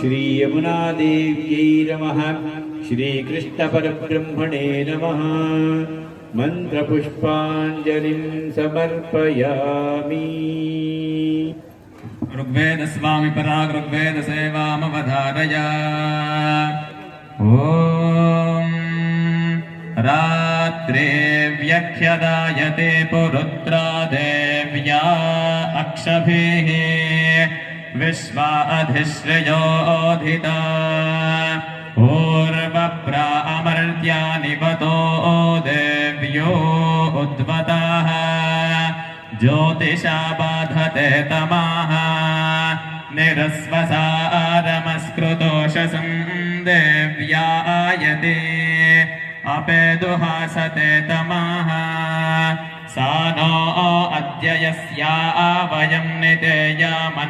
श्री यमुना देव्यै नमः। श्री कृष्ण परब्रह्मणे नमः। मंत्रपुष्पांजलिं समर्पयामि। ऋग्वेद स्वामी पराग ऋग्वेद सेवामवधारय। ओम रात्रे व्यख्यदायते पुरुत्रा देव्या अक्षभिः विश्वा अधिश्रयोधिता पूर्वप्रा अमर्त्यानिवतो देव्यो उद्वताः ज्योतिषा बाधते तमाः निरस्वसारमस्कृतोषसं देव्या आयते अपेदुहासते तमाः सा नो अद्य यस्या वयं नितेयामन्